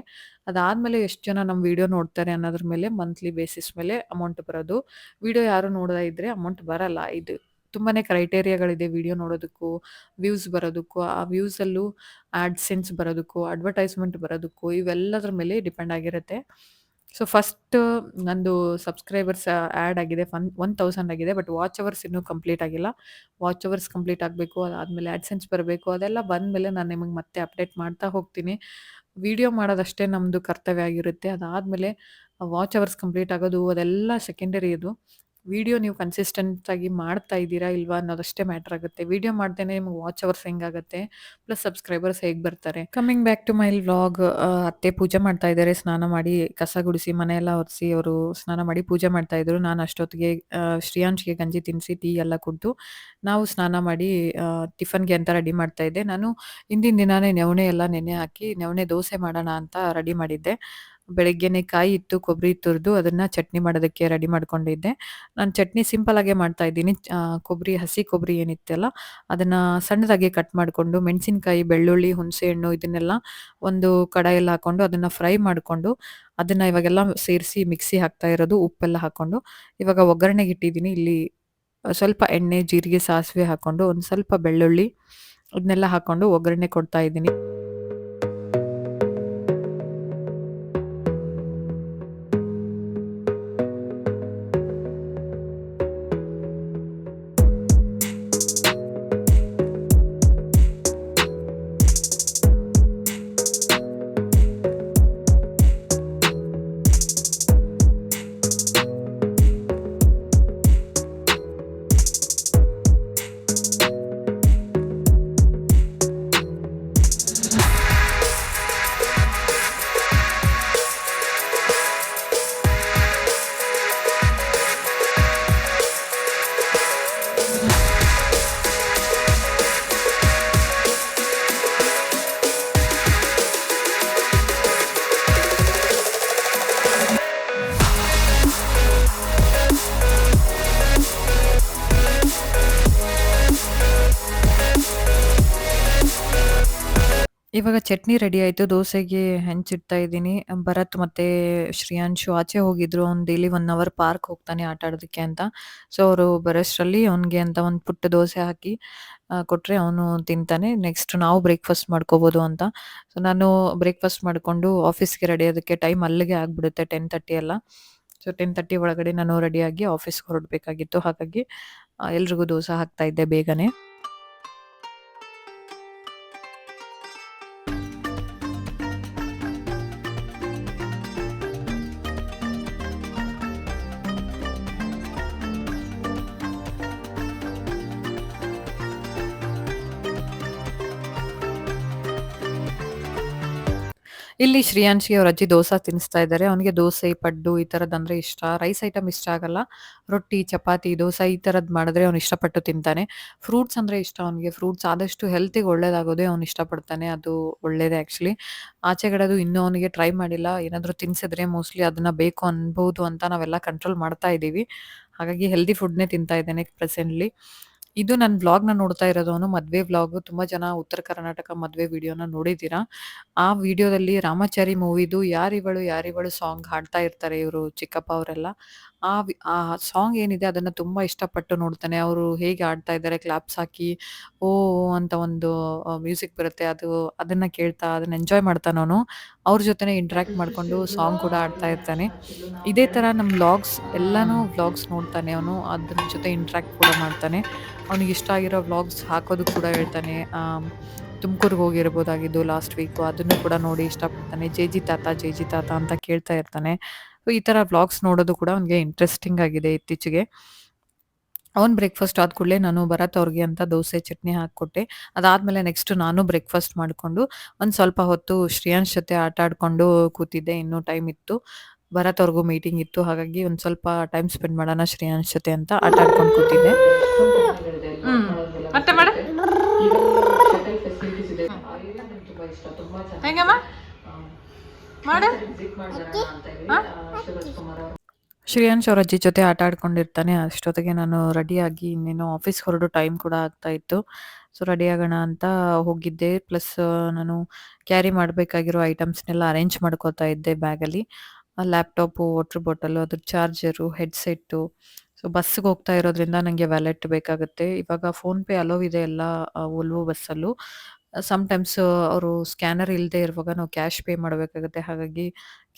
ಅದಾದಮೇಲೆ ಎಷ್ಟು ಜನ ನಮ್ಮ ವಿಡಿಯೋ ನೋಡ್ತಾರೆ ಅನ್ನೋದ್ರ ಮೇಲೆ ಮಂತ್ಲಿ ಬೇಸಿಸ್ ಮೇಲೆ ಅಮೌಂಟ್ ಬರೋದು. ವಿಡಿಯೋ ಯಾರು ನೋಡದೇ ಇದ್ದರೆ ಅಮೌಂಟ್ ಬರಲ್ಲ. ಇದು ತುಂಬಾನೇ ಕ್ರೈಟೇರಿಯಾಗಳಿದೆ ವಿಡಿಯೋ ನೋಡೋದಕ್ಕೂ, ವ್ಯೂಸ್ ಬರೋದಕ್ಕೂ, ಆ ವ್ಯೂಸಲ್ಲೂ ಆ್ಯಡ್ಸೆನ್ಸ್ ಬರೋದಕ್ಕೂ, ಅಡ್ವರ್ಟೈಸ್ಮೆಂಟ್ ಬರೋದಕ್ಕೂ ಇವೆಲ್ಲದ್ರ ಮೇಲೆ ಡಿಪೆಂಡ್ ಆಗಿರುತ್ತೆ. ಸೊ ಫಸ್ಟ್ ನಂದು ಸಬ್ಸ್ಕ್ರೈಬರ್ಸ್ ಆ್ಯಡ್ ಆಗಿದೆ, 1000 ಆಗಿದೆ. ಬಟ್ ವಾಚ್ ಅವರ್ಸ್ ಇನ್ನೂ ಕಂಪ್ಲೀಟ್ ಆಗಿಲ್ಲ. ವಾಚ್ ಅವರ್ಸ್ ಕಂಪ್ಲೀಟ್ ಆಗಬೇಕು. ಅದಾದಮೇಲೆ ಆ್ಯಡ್ಸೆನ್ಸ್ ಬರಬೇಕು. ಅದೆಲ್ಲ ಬಂದಮೇಲೆ ನಾನು ನಿಮಗೆ ಮತ್ತೆ ಅಪ್ಡೇಟ್ ಮಾಡ್ತಾ ಹೋಗ್ತೀನಿ. ವಿಡಿಯೋ ಮಾಡೋದಷ್ಟೇ ನಮ್ಮದು ಕರ್ತವ್ಯ ಆಗಿರುತ್ತೆ. ಅದಾದಮೇಲೆ ವಾಚ್ ಅವರ್ಸ್ ಕಂಪ್ಲೀಟ್ ಆಗೋದು ಅದೆಲ್ಲ ಸೆಕೆಂಡರಿ ಇದು. ವಿಡಿಯೋ ನೀವು ಕನ್ಸಿಸ್ಟೆಂಟ್ ಆಗಿ ಮಾಡ್ತಾ ಇದ್ದೀರಾ ಇಲ್ವಾ ಅನ್ನೋದಷ್ಟೇ ಮ್ಯಾಟರ್ ಆಗುತ್ತೆ. ವಿಡಿಯೋ ಮಾಡ್ದೇನೆ ನಿಮ್ಗೆ ವಾಚ್ ಅವರ್ಸ್ ಹೆಂಗಾಗುತ್ತೆ, ಪ್ಲಸ್ ಸಬ್ಸ್ಕ್ರೈಬರ್ಸ್ ಹೇಗೆ ಬರ್ತಾರೆ. Coming back to my vlog. ಅತ್ತೆ ಪೂಜೆ ಮಾಡ್ತಾ ಇದ್ದಾರೆ. ಸ್ನಾನ ಮಾಡಿ ಕಸ ಗುಡಿಸಿ ಮನೆಯೆಲ್ಲ ಒರೆಸಿ ಅವರು ಸ್ನಾನ ಮಾಡಿ ಪೂಜೆ ಮಾಡ್ತಾ ಇದ್ರು. ನಾನು ಅಷ್ಟೊತ್ತಿಗೆ ಶ್ರೇಯಾಂಶ್ಗೆ ಗಂಜಿ ತಿನ್ನಿಸಿ ಟೀ ಎಲ್ಲ ಕುಡಿದು ನಾವು ಸ್ನಾನ ಮಾಡಿ ಟಿಫನ್ಗೆ ಅಂತ ರೆಡಿ ಮಾಡ್ತಾ ಇದ್ದೆ. ನಾನು ಹಿಂದಿನ ದಿನಾನೇ ನವಣೆ ಎಲ್ಲ ನೆನೆ ಹಾಕಿ ನವಣೆ ದೋಸೆ ಮಾಡೋಣ ಅಂತ ರೆಡಿ ಮಾಡಿದ್ದೆ. ಬೆಳಗ್ಗೆನೆ ಕಾಯಿ ಇತ್ತು, ಕೊಬ್ಬರಿ ತುರಿದು ಅದನ್ನ ಚಟ್ನಿ ಮಾಡೋದಕ್ಕೆ ರೆಡಿ ಮಾಡ್ಕೊಂಡಿದ್ದೆ. ನಾನು ಚಟ್ನಿ ಸಿಂಪಲ್ ಆಗೇ ಮಾಡ್ತಾ ಇದ್ದೀನಿ. ಹಸಿ ಕೊಬ್ಬರಿ ಏನಿತ್ತಲ್ಲ ಅದನ್ನ ಸಣ್ಣದಾಗಿ ಕಟ್ ಮಾಡಿಕೊಂಡು, ಮೆಣಸಿನಕಾಯಿ, ಬೆಳ್ಳುಳ್ಳಿ, ಹುಣಸೆಹಣ್ಣು ಇದನ್ನೆಲ್ಲ ಒಂದು ಕಡಾಯಲ್ಲಿ ಹಾಕೊಂಡು ಅದನ್ನ ಫ್ರೈ ಮಾಡಿಕೊಂಡು ಅದನ್ನ ಇವಾಗೆಲ್ಲ ಸೇರಿಸಿ ಮಿಕ್ಸಿ ಹಾಕ್ತಾ ಇರೋದು, ಉಪ್ಪೆಲ್ಲ ಹಾಕೊಂಡು ಇವಾಗ ಒಗ್ಗರಣೆಗೆ ಇಟ್ಟಿದ್ದೀನಿ. ಇಲ್ಲಿ ಸ್ವಲ್ಪ ಎಣ್ಣೆ, ಜೀರಿಗೆ, ಸಾಸಿವೆ ಹಾಕೊಂಡು ಒಂದು ಸ್ವಲ್ಪ ಬೆಳ್ಳುಳ್ಳಿ ಇದನ್ನೆಲ್ಲ ಹಾಕೊಂಡು ಒಗ್ಗರಣೆ ಕೊಡ್ತಾ ಇದ್ದೀನಿ. ಇವಾಗ ಚಟ್ನಿ ರೆಡಿ ಆಯ್ತು. ದೋಸೆಗೆ ಹೆಂಚಿಡ್ತಾ ಇದ್ದೀನಿ. ಭರತ್ ಮತ್ತೆ ಶ್ರೇಯಾಂಶು ಆಚೆ ಹೋಗಿದ್ರು. ಅವ್ನು ಡೈಲಿ 1 ಅವರ್ ಪಾರ್ಕ್ ಹೋಗ್ತಾನೆ ಆಟ ಆಡೋದಕ್ಕೆ ಅಂತ. ಸೊ, ಅವರು ಬರೋಷ್ಟರಲ್ಲಿ ಅವ್ನಿಗೆ ಅಂತ ಒಂದು ಪುಟ್ಟ ದೋಸೆ ಹಾಕಿ ಕೊಟ್ರೆ ಅವನು ತಿಂತಾನೆ. ನೆಕ್ಸ್ಟ್ ನಾವು ಬ್ರೇಕ್‌ಫಾಸ್ಟ್ ಮಾಡ್ಕೋಬೋದು ಅಂತ. ಸೊ, ನಾನು ಬ್ರೇಕ್‌ಫಾಸ್ಟ್ ಮಾಡ್ಕೊಂಡು ಆಫೀಸ್‌ಗೆ ರೆಡಿ ಆಗೋದಕ್ಕೆ ಟೈಮ್ ಅಲ್ಲಿಗೆ ಆಗ್ಬಿಡುತ್ತೆ 10:30 ಎಲ್ಲ. ಸೊ, 10:30 ಒಳಗಡೆ ನಾನು ರೆಡಿಯಾಗಿ ಆಫೀಸ್‌ಗೆ ಹೊರಡಬೇಕಾಗಿತ್ತು. ಹಾಗಾಗಿ ಎಲ್ರಿಗೂ ದೋಸೆ ಹಾಕ್ತಾ ಇದ್ದೆ ಬೇಗನೆ. ಇಲ್ಲಿ ಶ್ರೇಯಾನ್ಶ್‌ಗೆ ಅವ್ರ ಅಜ್ಜಿ ದೋಸಾ ತಿನ್ನಿಸ್ತಾ ಇದ್ದಾರೆ. ಅವನಿಗೆ ದೋಸೆ, ಪಡ್ಡು ಈ ಥರದ್ದಂದ್ರೆ ಇಷ್ಟ. ರೈಸ್ ಐಟಮ್ ಇಷ್ಟ ಆಗಲ್ಲ. ರೊಟ್ಟಿ, ಚಪಾತಿ, ದೋಸೆ ಈ ಥರದ್ದು ಮಾಡಿದ್ರೆ ಅವ್ನು ಇಷ್ಟಪಟ್ಟು ತಿಂತಾನೆ. ಫ್ರೂಟ್ಸ್ ಅಂದ್ರೆ ಇಷ್ಟ ಅವನಿಗೆ. ಫ್ರೂಟ್ಸ್ ಆದಷ್ಟು ಹೆಲ್ತಿಗೆ ಒಳ್ಳೇದಾಗೋದೇ ಅವ್ನು ಇಷ್ಟಪಡ್ತಾನೆ. ಅದು ಒಳ್ಳೇದೇ ಆ್ಯಕ್ಚುಲಿ. ಆಚೆಗಡೆದು ಇನ್ನೂ ಅವನಿಗೆ ಟ್ರೈ ಮಾಡಿಲ್ಲ. ಏನಾದರೂ ತಿನ್ಸಿದ್ರೆ ಮೋಸ್ಟ್ಲಿ ಅದನ್ನ ಬೇಕು ಅನ್ಬೋದು ಅಂತ ನಾವೆಲ್ಲ ಕಂಟ್ರೋಲ್ ಮಾಡ್ತಾ ಇದ್ದೀವಿ. ಹಾಗಾಗಿ ಹೆಲ್ದಿ ಫುಡ್‌ನೇ ತಿಂತಾ ಇದ್ದಾನೆ ಪ್ರೆಸೆಂಟ್ಲಿ. ಇದು ನನ್ನ ವ್ಲಾಗ್‌ನ ನೋಡ್ತಾ ಇರೋದವನು ಮದ್ವೆ ವ್ಲಾಗು. ತುಂಬಾ ಜನ ಉತ್ತರ ಕರ್ನಾಟಕ ಮದ್ವೆ ವಿಡಿಯೋನ ನೋಡಿದ್ದೀರಾ. ಆ ವಿಡಿಯೋದಲ್ಲಿ ರಾಮಾಚಾರಿ ಮೂವಿದು ಯಾರಿವಳು ಯಾರಿವಳು ಸಾಂಗ್ ಹಾಡ್ತಾ ಇರ್ತಾರೆ ಇವರು ಚಿಕ್ಕಪ್ಪ ಅವರೆಲ್ಲ. ಆ ಸಾಂಗ್ ಏನಿದೆ ಅದನ್ನ ತುಂಬಾ ಇಷ್ಟಪಟ್ಟು ನೋಡ್ತಾನೆ. ಅವರು ಹೇಗೆ ಆಡ್ತಾ ಇದ್ದಾರೆ ಕ್ಲಾಪ್ಸ್ ಹಾಕಿ, ಓ ಅಂತ ಒಂದು ಮ್ಯೂಸಿಕ್ ಬರುತ್ತೆ. ಅದನ್ನ ಕೇಳ್ತಾ ಅದನ್ನ ಎಂಜಾಯ್ ಮಾಡ್ತಾನವನು. ಅವ್ರ ಜೊತೆನೆ ಇಂಟರಾಕ್ಟ್ ಮಾಡ್ಕೊಂಡು ಸಾಂಗ್ ಕೂಡ ಆಡ್ತಾ ಇರ್ತಾನೆ. ಇದೇ ತರ ನಮ್ಮ ಎಲ್ಲಾನು ವ್ಲಾಗ್ಸ್ ನೋಡ್ತಾನೆ ಅವನು. ಅದ್ರ ಜೊತೆ ಇಂಟರಾಕ್ಟ್ ಕೂಡ ಮಾಡ್ತಾನೆ. ಅವನಿಗೆ ಇಷ್ಟ ಆಗಿರೋ ವ್ಲಾಗ್ಸ್ ಹಾಕೋದು ಕೂಡ ಹೇಳ್ತಾನೆ. ತುಮಕೂರಿಗೆ ಹೋಗಿರ್ಬೋದಾಗಿದ್ದು ಲಾಸ್ಟ್ ವೀಕು. ಅದನ್ನು ಕೂಡ ನೋಡಿ ಇಷ್ಟಪಡ್ತಾನೆ. ಜೈ ಜಿ ತಾತ ಅಂತ ಕೇಳ್ತಾ ಇರ್ತಾನೆ. ಸೊ, ಈ ಥರ ವ್ಲಾಗ್ಸ್ ನೋಡೋದು ಕೂಡ ಅವನಿಗೆ ಇಂಟ್ರೆಸ್ಟಿಂಗ್ ಆಗಿದೆ ಇತ್ತೀಚೆಗೆ. ಅವ್ನು ಬ್ರೇಕ್‌ಫಾಸ್ಟ್ ಆದ ಕೂಡಲೇ ನಾನು ಭರತ್ ಅವ್ರಿಗೆ ಅಂತ ದೋಸೆ, ಚಟ್ನಿ ಹಾಕ್ಕೊಟ್ಟೆ. ಅದಾದ್ಮೇಲೆ ನೆಕ್ಸ್ಟ್ ನಾನು ಬ್ರೇಕ್‌ಫಾಸ್ಟ್ ಮಾಡ್ಕೊಂಡು ಒಂದು ಸ್ವಲ್ಪ ಹೊತ್ತು ಶ್ರೇಯಾಂಶ್ ಜೊತೆ ಆಟ ಆಡ್ಕೊಂಡು ಕೂತಿದ್ದೆ. ಇನ್ನೂ ಟೈಮ್ ಇತ್ತು. ಭರತ್ ಅವ್ರಿಗೂ ಮೀಟಿಂಗ್ ಇತ್ತು. ಹಾಗಾಗಿ ಒಂದು ಸ್ವಲ್ಪ ಟೈಮ್ ಸ್ಪೆಂಡ್ ಮಾಡೋಣ ಶ್ರೇಯಾಂಶ್ ಜೊತೆ ಅಂತ ಆಟ ಆಡ್ಕೊಂಡು ಕೂತಿದ್ದೆ. ಹ್ಮ್. ಮತ್ತೆ ಮಾಡು. ಹೆಂಗಮ್ಮ? ಮಾಡು. ಹಾ? ಶ್ರೇಯಾಂಶ್ ಅವ್ರ ಅಜ್ಜಿ ಜೊತೆ ಆಟ ಆಡ್ಕೊಂಡಿರ್ತಾನೆ. ಅಷ್ಟೊತ್ತಿಗೆ ನಾನು ರೆಡಿಯಾಗಿ ಇನ್ನೇನೋ ಆಫೀಸ್‌ಗೆ ಹೊರಡೋ ಟೈಮ್ ಕೂಡ ಆಗ್ತಾ ಇತ್ತು. ಸೊ, ರೆಡಿ ಆಗೋಣ ಅಂತ ಹೋಗಿದ್ದೆ. ಪ್ಲಸ್ ನಾನು ಕ್ಯಾರಿ ಮಾಡಬೇಕಾಗಿರೋ ಐಟಮ್ಸ್‌ನೆಲ್ಲ ಅರೇಂಜ್ ಮಾಡ್ಕೋತಾ ಇದ್ದೆ ಬ್ಯಾಗಲ್ಲಿ. ಲ್ಯಾಪ್‌ಟಾಪು, ವಾಟರ್ ಬಾಟಲು, ಅದ್ರ ಚಾರ್ಜರು, ಹೆಡ್ಸೆಟ್ಟು. ಸೊ, ಬಸ್ಸಿಗೆ ಹೋಗ್ತಾ ಇರೋದ್ರಿಂದ ನನಗೆ ವ್ಯಾಲೆಟ್ ಬೇಕಾಗುತ್ತೆ. ಇವಾಗ ಫೋನ್‌ಪೇ ಅಲೋ ಇದೆ ಎಲ್ಲ ವೋಲ್ವೋ ಬಸ್ಸಲ್ಲೂ. ಸಮ್‌ಟೈಮ್ಸ್ ಅವರು ಸ್ಕ್ಯಾನರ್ ಇಲ್ಲದೆ ಇರುವಾಗ ನಾವು ಕ್ಯಾಶ್ ಪೇ ಮಾಡಬೇಕಾಗುತ್ತೆ. ಹಾಗಾಗಿ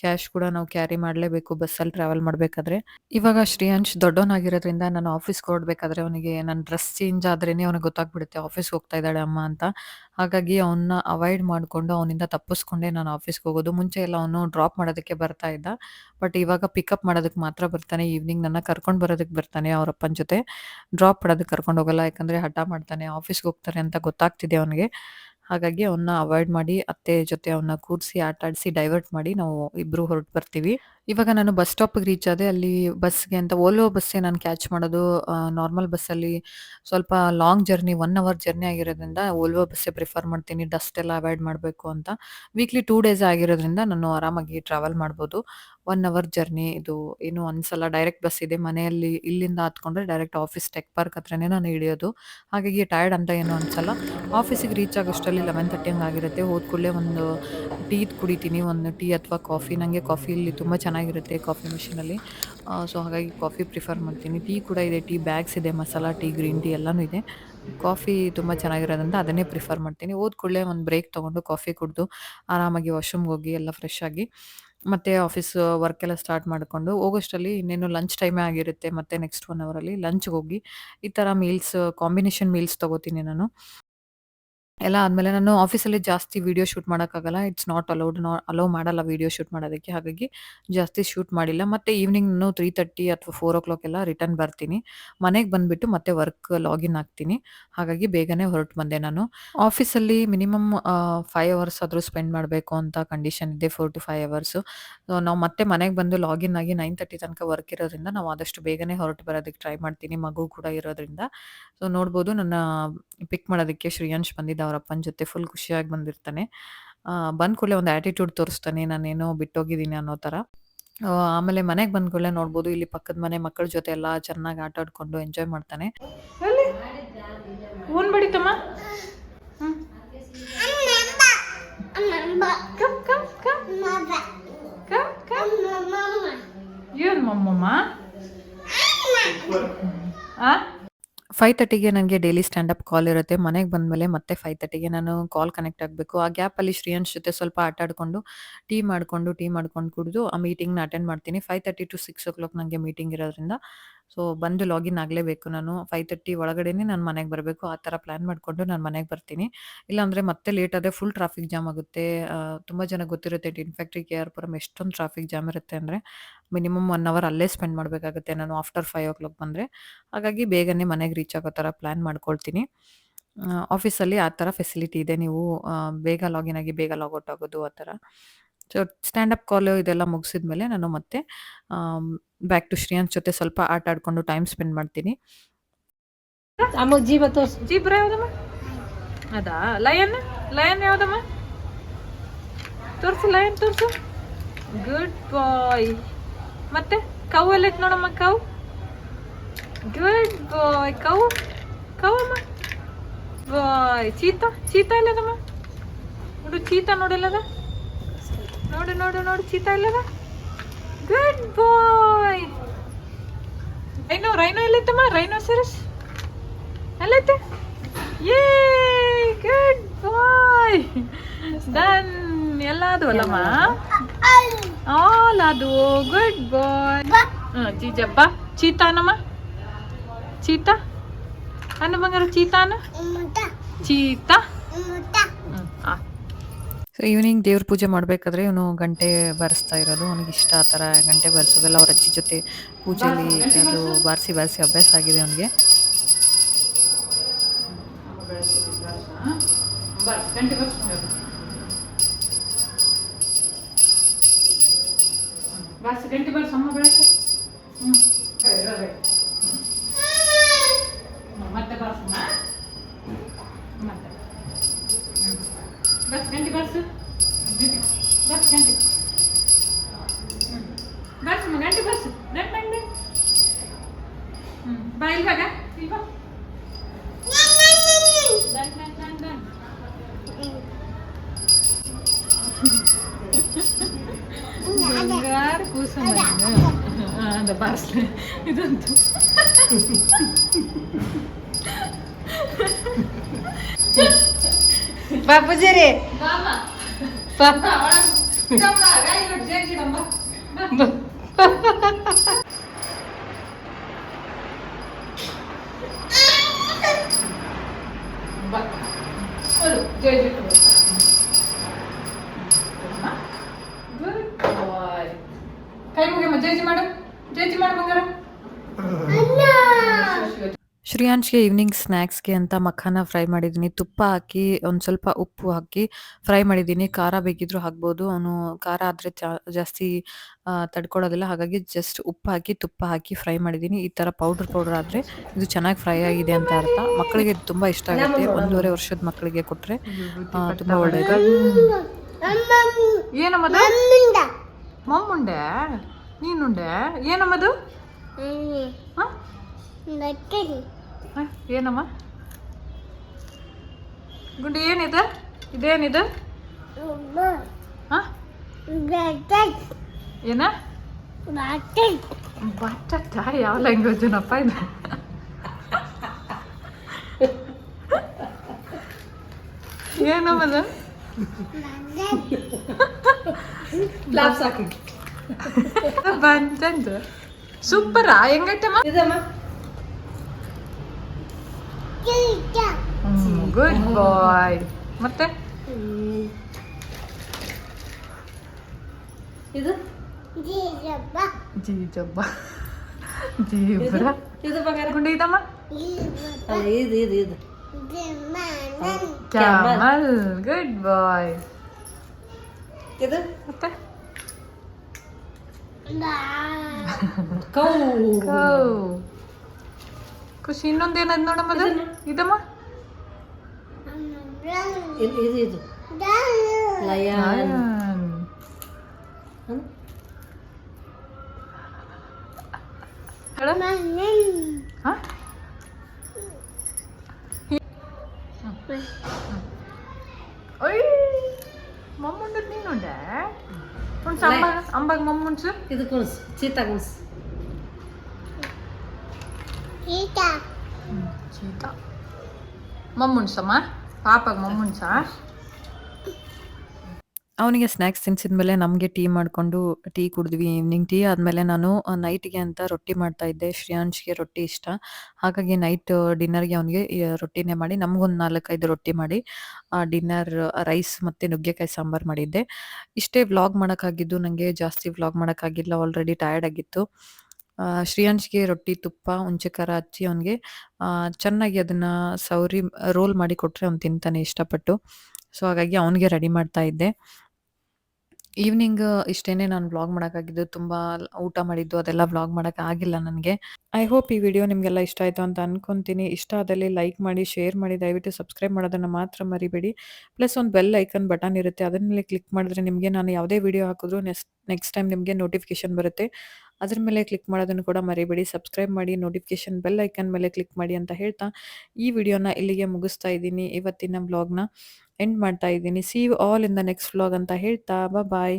ಕ್ಯಾಶ್ ಕೂಡ ನಾವು ಕ್ಯಾರಿ ಮಾಡಲೇಬೇಕು ಬಸ್ಸಲ್ಲಿ ಟ್ರಾವೆಲ್ ಮಾಡಬೇಕಾದ್ರೆ. ಇವಾಗ ಶ್ರೇಯಾಂಶ್ ದೊಡ್ಡವನಾಗಿರೋದ್ರಿಂದ ನಾನು ಆಫೀಸ್‌ಗೆ ಹೊರಡ್ಬೇಕಾದ್ರೆ ಅವನಿಗೆ ನನ್ನ ಡ್ರೆಸ್ ಚೇಂಜ್ ಆದ್ರೇನೆ ಅವನಿಗೆ ಗೊತ್ತಾಗ್ಬಿಡುತ್ತೆ ಆಫೀಸ್‌ಗೆ ಹೋಗ್ತಾ ಇದ್ದಾಳೆ ಅಮ್ಮ ಅಂತ. ಹಾಗಾಗಿ ಅವನ್ನ ಅವಾಯ್ಡ್ ಮಾಡ್ಕೊಂಡು ಅವನಿಂದ ತಪ್ಪಿಸ್ಕೊಂಡೇ ನಾನು ಆಫೀಸ್‌ಗೆ ಹೋಗೋದು. ಮುಂಚೆ ಎಲ್ಲ ಅವನು ಡ್ರಾಪ್ ಮಾಡೋದಕ್ಕೆ ಬರ್ತಾ ಇದ್ದ. ಬಟ್ ಇವಾಗ ಪಿಕಪ್ ಮಾಡೋದಕ್ಕೆ ಮಾತ್ರ ಬರ್ತಾನೆ. ಈವ್ನಿಂಗ್ ನನ್ನ ಕರ್ಕೊಂಡು ಬರೋದಕ್ಕೆ ಬರ್ತಾನೆ ಅವ್ರ ಅಪ್ಪನ ಜೊತೆ. ಡ್ರಾಪ್ ಮಾಡೋದಕ್ಕೆ ಕರ್ಕೊಂಡು ಹೋಗಲ್ಲ. ಯಾಕಂದ್ರೆ ಹಠ ಮಾಡ್ತಾನೆ. ಆಫೀಸ್‌ಗೆ ಹೋಗ್ತಾರೆ ಅಂತ ಗೊತ್ತಾಗ್ತಿದೆ ಅವನಿಗೆ. ಹಾಗಾಗಿ ಅವನ್ನ ಅವಾಯ್ಡ್ ಮಾಡಿ ಅತ್ತೆ ಜೊತೆ ಅವನ್ನ ಕೂರಿಸಿ ಆಟ ಆಡಿಸಿ ಡೈವರ್ಟ್ ಮಾಡಿ ನಾವು ಇಬ್ರು ಹೊರಟು ಬರ್ತೀವಿ. ಇವಾಗ ನಾನು ಬಸ್ ಸ್ಟಾಪ್‌ಗೆ ರೀಚ್ ಆದೆ. ಅಲ್ಲಿ ಬಸ್‌ಗೆ ಅಂತ ವೋಲ್ವೋ ಬಸ್ಸೇ ನಾನು ಕ್ಯಾಚ್ ಮಾಡೋದು. ನಾರ್ಮಲ್ ಬಸ್ಸಲ್ಲಿ ಸ್ವಲ್ಪ ಲಾಂಗ್ ಜರ್ನಿ 1 ಅವರ್ ಜರ್ನಿ ಆಗಿರೋದ್ರಿಂದ ವೋಲ್ವೋ ಬಸ್ಸೇ ಪ್ರಿಫರ್ ಮಾಡ್ತೀನಿ. ಡಸ್ಟ್ ಎಲ್ಲ ಅವಾಯ್ಡ್ ಮಾಡಬೇಕು ಅಂತ. ವೀಕ್ಲಿ 2 ಡೇಸ್ ಆಗಿರೋದ್ರಿಂದ ನಾನು ಆರಾಮಾಗಿ ಟ್ರಾವೆಲ್ ಮಾಡ್ಬೋದು. 1 ಅವರ್ ಜರ್ನಿ ಇದು ಏನು ಅನ್ಸಲ್ಲ. ಡೈರೆಕ್ಟ್ ಬಸ್ ಇದೆ. ಮನೆಯಲ್ಲಿ ಇಲ್ಲಿಂದ ಹತ್ಕೊಂಡ್ರೆ ಡೈರೆಕ್ಟ್ ಆಫೀಸ್ ಟೆಕ್ ಪಾರ್ಕ್ ಹತ್ರನೇ ನಾನು ಇಳಿಯೋದು. ಹಾಗಾಗಿ ಟಯರ್ಡ್ ಅಂತ ಏನೂ ಅನ್ಸಲ್ಲ. ಆಫೀಸಿಗೆ ರೀಚ್ ಆಗೋಷ್ಟರಲ್ಲಿ 11:30 ಹಂಗಾಗಿರುತ್ತೆ. ಹೋದ ಕೂಡಲೇ ಒಂದು ಟೀ ಕುಡಿತೀನಿ. ಒಂದು ಟೀ ಅಥವಾ ಕಾಫಿ. ನನಗೆ ಕಾಫಿ ಇಲ್ಲಿ ತುಂಬ ಚೆನ್ನಾಗಿರುತ್ತೆ ಕಾಫಿ ಮೆಷಿನಲ್ಲಿ. ಸೊ, ಹಾಗಾಗಿ ಕಾಫಿ ಪ್ರಿಫರ್ ಮಾಡ್ತೀನಿ. ಟೀ ಕೂಡ ಇದೆ. ಟೀ ಬ್ಯಾಗ್ಸ್ ಇದೆ. ಮಸಾಲಾ ಟೀ, ಗ್ರೀನ್ ಟೀ ಎಲ್ಲಾನು ಇದೆ. ಕಾಫಿ ತುಂಬ ಚೆನ್ನಾಗಿರೋದ್ರಿಂದ ಅದನ್ನೇ ಪ್ರಿಫರ್ ಮಾಡ್ತೀನಿ. ಹೋದ ಕೂಡಲೇ ಒಂದು ಬ್ರೇಕ್ ತೊಗೊಂಡು ಕಾಫಿ ಕುಡಿದು ಆರಾಮಾಗಿ ವಾಶ್‌ರೂಮ್‌ಗೆ ಹೋಗಿ ಎಲ್ಲ ಫ್ರೆಶ್ ಆಗಿ ಮತ್ತೆ ಆಫೀಸ್ ವರ್ಕ್ ಎಲ್ಲ ಸ್ಟಾರ್ಟ್ ಮಾಡ್ಕೊಂಡು ಹೋಗೋಷ್ಟರಲ್ಲಿ ಇನ್ನೇನು ಲಂಚ್ ಟೈಮೇ ಆಗಿರುತ್ತೆ. ಮತ್ತೆ ನೆಕ್ಸ್ಟ್ 1 ಅವರಲ್ಲಿ ಲಂಚ್‌ಗೆ ಹೋಗಿ ಈ ಥರ ಕಾಂಬಿನೇಷನ್ ಮೀಲ್ಸ್ ತಗೋತೀನಿ ನಾನು. ಎಲ್ಲ ಆದ್ಮೇಲೆ ನಾನು ಆಫೀಸಲ್ಲಿ ಜಾಸ್ತಿ ವಿಡಿಯೋ ಶೂಟ್ ಮಾಡೋಕ್ಕಾಗಲ್ಲ. It's not allowed. ಅಲೋ ಮಾಡಲ್ಲ ವಿಡಿಯೋ ಶೂಟ್ ಮಾಡೋದಕ್ಕೆ. ಹಾಗಾಗಿ ಜಾಸ್ತಿ ಶೂಟ್ ಮಾಡಿಲ್ಲ. ಮತ್ತೆ ಈವ್ನಿಂಗ್ ನಾನು 3:30 ಅಥವಾ 4:00 ಎಲ್ಲ ರಿಟರ್ನ್ ಬರ್ತೀನಿ. ಮನೆಗೆ ಬಂದ್ಬಿಟ್ಟು ಮತ್ತೆ ವರ್ಕ್ ಲಾಗಿನ್ ಆಗ್ತೀನಿ. ಹಾಗಾಗಿ ಬೇಗನೆ ಹೊರಟು ಬಂದೆ ನಾನು. ಆಫೀಸಲ್ಲಿ ಮಿನಿಮಮ್ 5 ಅವರ್ಸ್ ಆದರೂ ಸ್ಪೆಂಡ್ ಮಾಡಬೇಕು ಅಂತ ಕಂಡೀಷನ್ ಇದೆ. 4 ಟು 5 ಅವರ್ಸು. ನಾವು ಮತ್ತೆ ಮನೆಗೆ ಬಂದು ಲಾಗಿನ್ ಆಗಿ 9:30 ತನಕ ವರ್ಕ್ ಇರೋದ್ರಿಂದ ನಾವು ಆದಷ್ಟು ಬೇಗನೆ ಹೊರಟು ಬರೋದಕ್ಕೆ ಟ್ರೈ ಮಾಡ್ತೀನಿ. ಮಗು ಕೂಡ ಇರೋದ್ರಿಂದ. ಸೊ, ನೋಡ್ಬೋದು ನನ್ನ ಪಿಕ್ ಮಾಡೋದಕ್ಕೆ ಶ್ರೇಯಾಂಶ್ ಬಂದಿದ್ದ ಅವ್ರ ಅಪ್ಪನ ಜೊತೆ. ಫುಲ್ ಖುಷಿಯಾಗಿ ಬಂದಿರ್ತಾನೆ. ಬಂದ ಕೂಡಲೇ ಒಂದು ಆಟಿಟ್ಯೂಡ್ ತೋರಿಸ್ತಾನೆ. ನಾನೇನೋ ಬಿಟ್ಟೋಗಿದ್ದೀನಿ ಅನ್ನೋ ಥರ. ಆಮೇಲೆ ಮನೆಗೆ ಬಂದ ಕೂಡಲೇ ನೋಡ್ಬೋದು ಇಲ್ಲಿ ಪಕ್ಕದ ಮನೆ ಮಕ್ಕಳ ಜೊತೆ ಎಲ್ಲ ಚೆನ್ನಾಗಿ ಆಟ ಆಡ್ಕೊಂಡು ಎಂಜಾಯ್ ಮಾಡ್ತಾನೆ. ಎಲ್ಲಿ? ಊನ್ ಬಡಿತಮ್ಮ? ಹ್ಞೂ. Come come come come come. ಏನು ಮಮ್ಮಮ್ಮ? 5:30ಗೆ ನನಗೆ ಡೈಲಿ ಸ್ಟ್ಯಾಂಡಪ್ ಕಾಲ್ ಇರುತ್ತೆ. ಮನೆಗೆ ಬಂದಮೇಲೆ ಮತ್ತೆ 5:30ಗೆ ನಾನು ಕಾಲ್ ಕನೆಕ್ಟ್ ಆಗಬೇಕು. ಆ ಗ್ಯಾಪಲ್ಲಿ ಶ್ರೇಯಾನ್ಸ್ ಜೊತೆ ಸ್ವಲ್ಪ ಆಟ ಆಡಿಕೊಂಡು, ಟೀ ಮಾಡ್ಕೊಂಡು ಕುಡಿದು ಆ ಮೀಟಿಂಗ್‌ನ ಅಟೆಂಡ್ ಮಾಡ್ತೀನಿ. 5:30 ಟು 6 ನನಗೆ ಮೀಟಿಂಗ್ ಇರೋದ್ರಿಂದ, ಸೊ ಬಂದು ಲಾಗಿನ್ ಆಗಲೇಬೇಕು ನಾನು. 5:30 ಒಳಗಡೆನೇ ನಾನು ಮನೆಗೆ ಬರಬೇಕು. ಆ ಥರ ಪ್ಲ್ಯಾನ್ ಮಾಡಿಕೊಂಡು ನಾನು ಮನೆಗೆ ಬರ್ತೀನಿ. ಇಲ್ಲಾಂದರೆ ಮತ್ತೆ ಲೇಟ್ ಆದರೆ ಫುಲ್ ಟ್ರಾಫಿಕ್ ಜಾಮ್ ಆಗುತ್ತೆ. ತುಂಬ ಜನಕ್ಕೆ ಗೊತ್ತಿರುತ್ತೆ ಟಿನ್ ಫ್ಯಾಕ್ಟ್ರಿ, KR ಪುರಂ ಎಷ್ಟೊಂದು ಟ್ರಾಫಿಕ್ ಜಾಮ್ ಇರುತ್ತೆ ಅಂದರೆ ಮಿನಿಮಮ್ 1 ಅವರ್ ಅಲ್ಲೇ ಸ್ಪೆಂಡ್ ಮಾಡಬೇಕಾಗುತ್ತೆ ನಾನು ಆಫ್ಟರ್ 5 ಬಂದರೆ. ಹಾಗಾಗಿ ಬೇಗನೆ ಮನೆಗೆ ರೀಚ್ ಆಗೋ ಥರ ಪ್ಲ್ಯಾನ್ ಮಾಡ್ಕೊಳ್ತೀನಿ. ಆಫೀಸಲ್ಲಿ ಆ ಥರ ಫೆಸಿಲಿಟಿ ಇದೆ. ನೀವು ಬೇಗ ಲಾಗಿನ್ ಆಗಿ ಬೇಗ ಲಾಗೌಟ್ ಆಗೋದು ಆ ಥರ. ಸೊ ಸ್ಟ್ಯಾಂಡಪ್ ಕಾಲು ಇದೆಲ್ಲ ಮುಗಿಸಿದ್ಮೇಲೆ ನಾನು ಮತ್ತೆ ಬ್ಯಾಕ್ ಟು ಶ್ರೇಯಾನ್ಸ್ ಜೊತೆ ಸ್ವಲ್ಪ ಆಟ ಆಡಿಕೊಂಡು ಟೈಮ್ ಸ್ಪೆಂಡ್ ಮಾಡ್ತೀನಿ. ಅಮ್ಮ ಜೀವ ತೋರ್ಸು. ಜೀಬ್ರಾ ಯಾವುದಮ್ಮ? ಅದಾ ಲಯನ್ ಯಾವುದಮ್ಮ? ತೋರಿಸು ಲಯನ್ ತೋರಿಸು. ಗುಡ್ ಬಾಯ್. ಮತ್ತೆ ಕೌ ಎಲ್ಲೈತೆ ನೋಡಮ್ಮ, ಕೌ. ಗುಡ್ ಬಾಯ್. ಕೌಮ್ಮ ಬಾಯ್. ಚೀತಾ ಇಲ್ಲದಮ್ಮ? ನೋಡು ಚೀತಾ ನೋಡಿಲ್ಲದ? ನೋಡು ಚೀತಾ ಇಲ್ಲದ? ಗುಡ್ ಬಾಯ್. ರೈನೋ ಎಲ್ಲೈತಮ್ಮ? ರೈನೋಸರಸ್ ಎಲ್ಲೈತೆ? ಯೇ ಗುಡ್ ಬಾಯ್. ಡನ್. ಎಲ್ಲ ಅದು ಅಲ್ಲಮ್ಮ? ಆಲ್ ಅದು. ಗುಡ್ ಬಾಯ್. ಜೀಜಬ್ಬ. ಚೀತಾನಮ್ಮ? ಚೀತಾ ಅನ್ನ ಬಂಗಾರ. ಚೀತಾನ ಚೀತಾ. ಸೊ ಈವ್ನಿಂಗ್ ದೇವ್ರ ಪೂಜೆ ಮಾಡಬೇಕಾದ್ರೆ ಇವನು ಗಂಟೆ ಬಾರಿಸ್ತಾ ಇರೋದು. ಅವನಿಗೆ ಇಷ್ಟ ಆ ಥರ ಗಂಟೆ ಬಾರಿಸೋದೆಲ್ಲ. ಅವ್ರ ಅಜ್ಜಿ ಜೊತೆ ಪೂಜೆಯಲ್ಲಿ ಅದು ಬಾರಿಸಿ ಅಭ್ಯಾಸ ಆಗಿದೆ ಅವನಿಗೆ. ಗಂಟೆ ಬಾರಿಸ ಅಮ್ಮ ಬೆಳಸ. ಮತ್ತೆ ಬಾರಿಸಮ್ಮ. ಮತ್ತೆ ಗಂಟೆ ಬಾರಿಸು. ಗಂಟೆ ಬಾರಿಸಮ್ಮ. ಗಂಟೆ ಬಾರಿಸು. ಬಾ ಇಲ್ವಾಗ ಇಲ್ವಾ. ಬಂಗಾರ ಕೂಸಮ್ಮ ಅಂದ ಬಾರಿಸ್ಲಿ ಇದಂತೂ. ಬಾ ಪೂಜಾರಿ. ಕೈ ಮುಗಿಯಮ್ಮ. ಜೈಜಿ ಮಾಡು ಬಂಗಾರ. ಶ್ರೇಯಾನ್ಸ್ಗೆ ಈವ್ನಿಂಗ್ ಸ್ನ್ಯಾಕ್ಸ್ಗೆ ಅಂತ ಮಖಾನ ಫ್ರೈ ಮಾಡಿದ್ದೀನಿ. ತುಪ್ಪ ಹಾಕಿ ಒಂದು ಸ್ವಲ್ಪ ಉಪ್ಪು ಹಾಕಿ ಫ್ರೈ ಮಾಡಿದ್ದೀನಿ. ಖಾರ ಬೇಕಿದ್ರೂ ಹಾಕ್ಬೋದು. ಅವನು ಖಾರ ಆದರೆ ಜಾಸ್ತಿ ತಡ್ಕೊಳ್ಳೋದಿಲ್ಲ. ಹಾಗಾಗಿ ಜಸ್ಟ್ ಉಪ್ಪು ಹಾಕಿ ತುಪ್ಪ ಹಾಕಿ ಫ್ರೈ ಮಾಡಿದ್ದೀನಿ. ಈ ಥರ ಪೌಡ್ರ್ ಆದರೆ ಇದು ಚೆನ್ನಾಗಿ ಫ್ರೈ ಆಗಿದೆ ಅಂತ ಅರ್ಥ. ಮಕ್ಕಳಿಗೆ ತುಂಬ ಇಷ್ಟ ಆಗುತ್ತೆ. 1.5 ವರ್ಷದ ಮಕ್ಕಳಿಗೆ ಕೊಟ್ಟರೆ ತುಂಬ ಒಳ್ಳೆಯದು. ಏನಮ್ಮದು? ಮಮ್ಮುಂಡೆ ನೀನುಂಡೆ. ಏನಮ್ಮದು? ಹಾಂ ಏನಮ್ಮ ಗುಂಡಿ? ಏನಿದೆ? ಇದೇನಿದೆ? ಹಾಂ ಏನ? ಬಟಾಟ. ಯಾವ ಲ್ಯಾಂಗ್ವೇಜನಪ್ಪ ಇದು? ಏನಮ್ಮದು? ಬಂತಂದು ಸೂಪರಾ? ಹೆಂಗೈತಮ್ಮ? ಗುಡ್ ಬಾಯ್. ಮತ್ತೆ ಇದು ಜೀಜಬ್ಬ ಗುಂಡಿ ಇದಮ್ಮ. ಇದು ಕ್ಯಾಮಲ್. ಗುಡ್ ಬಾಯ್. ಇದು ಮತ್ತೆ ಕೌ. ಖುಷಿ. ಇನ್ನೊಂದೇನದು ನೋಡಮ್ಮ. ಅದು ಇದಮ್ಮ. ಇದು ಲಯನ್. ಮಮ್ಮುಂಡ ನೀನುಂಡೆ ಉಣ್ಸು ಅಂಬಾಗ ಮಮ್ಮ ಉಣ್ಸು ಇದು ಕುಣಿಸು ಚೀತಾ ಕುಣಿಸು ಚೀತಾ ಮಮ್ಮ ಉಣ್ಸಮ್ಮ ಪಾಪಾಗ ಮಮ್ಮ ಉಣ್ಸ ಅವನಿಗೆ ಸ್ನ್ಯಾಕ್ಸ್ ತಿನ್ಸಿದ್ಮೇಲೆ ನಮಗೆ ಟೀ ಮಾಡಿಕೊಂಡು ಟೀ ಕುಡಿದ್ವಿ ಈವ್ನಿಂಗ್ ಟೀ ಆದಮೇಲೆ ನಾನು ನೈಟ್ಗೆ ಅಂತ ರೊಟ್ಟಿ ಮಾಡ್ತಾ ಇದ್ದೆ ಶ್ರೇಯಾಂಶ್ಗೆ ರೊಟ್ಟಿ ಇಷ್ಟ ಹಾಗಾಗಿ ನೈಟ್ ಡಿನ್ನರ್ಗೆ ಅವನಿಗೆ ರೊಟ್ಟಿನೇ ಮಾಡಿ ನಮಗೊಂದು 4-5 ರೊಟ್ಟಿ ಮಾಡಿ ಡಿನ್ನರ್ ರೈಸ್ ಮತ್ತು ನುಗ್ಗೆಕಾಯಿ ಸಾಂಬಾರು ಮಾಡಿದ್ದೆ ಇಷ್ಟೇ ವ್ಲಾಗ್ ಮಾಡೋಕ್ಕಾಗಿದ್ದು ನನಗೆ ಜಾಸ್ತಿ ವ್ಲಾಗ್ ಮಾಡೋಕ್ಕಾಗಿಲ್ಲ ಆಲ್ರೆಡಿ ಟಯರ್ಡ್ ಆಗಿತ್ತು ಶ್ರೇಯಾಂಶ್ಗೆ ರೊಟ್ಟಿ ತುಪ್ಪ ಹುಂಚೆ ಖಾರ ಹಚ್ಚಿ ಅವನಿಗೆ ಚೆನ್ನಾಗಿ ಅದನ್ನು ಸೌರಿ ರೋಲ್ ಮಾಡಿ ಕೊಟ್ಟರೆ ಅವ್ನು ತಿಂತಾನೆ ಇಷ್ಟಪಟ್ಟು ಸೊ ಹಾಗಾಗಿ ಅವನಿಗೆ ರೆಡಿ ಮಾಡ್ತಾ ಇದ್ದೆ ಈವ್ನಿಂಗ್ ಇಷ್ಟೇನೆ ನಾನು ವ್ಲಾಗ್ ಮಾಡೋಕ್ಕಾಗಿದ್ದು. ತುಂಬ ಊಟ ಮಾಡಿದ್ದು ಅದೆಲ್ಲ ವ್ಲಾಗ್ ಮಾಡೋಕ್ಕಾಗಿಲ್ಲ ನನಗೆ. ಐ ಹೋಪ್ ಈ ವಿಡಿಯೋ ನಿಮಗೆಲ್ಲ ಇಷ್ಟ ಆಯಿತು ಅಂತ ಅನ್ಕೊಂತೀನಿ. ಇಷ್ಟ ಆದಲ್ಲಿ ಲೈಕ್ ಮಾಡಿ, ಶೇರ್ ಮಾಡಿ, ದಯವಿಟ್ಟು ಸಬ್ಸ್ಕ್ರೈಬ್ ಮಾಡೋದನ್ನು ಮಾತ್ರ ಮರಿಬೇಡಿ. ಪ್ಲಸ್ ಒಂದು ಬೆಲ್ ಐಕನ್ ಬಟನ್ ಇರುತ್ತೆ, ಅದರ ಮೇಲೆ ಕ್ಲಿಕ್ ಮಾಡಿದ್ರೆ ನಿಮಗೆ ನಾನು ಯಾವುದೇ ವಿಡಿಯೋ ಹಾಕಿದ್ರೂ ನೆಕ್ಸ್ಟ್ ಟೈಮ್ ನಿಮಗೆ ನೋಟಿಫಿಕೇಶನ್ ಬರುತ್ತೆ. ಅದ್ರ ಮೇಲೆ ಕ್ಲಿಕ್ ಮಾಡೋದನ್ನು ಕೂಡ ಮರಿಬೇಡಿ. ಸಬ್ಸ್ಕ್ರೈಬ್ ಮಾಡಿ, ನೋಟಿಫಿಕೇಶನ್ ಬೆಲ್ ಐಕನ್ ಮೇಲೆ ಕ್ಲಿಕ್ ಮಾಡಿ ಅಂತ ಹೇಳ್ತಾ ಈ ವಿಡಿಯೋನ ಇಲ್ಲಿಗೆ ಮುಗಿಸ್ತಾ ಇದ್ದೀನಿ. ಇವತ್ತಿನ ವ್ಲಾಗ್ನ ಎಂಡ್ ಮಾಡ್ತಾ ಇದ್ದೀನಿ. See you all in the next vlog ಅಂತ ಹೇಳ್ತಾ ಬಾಯ್.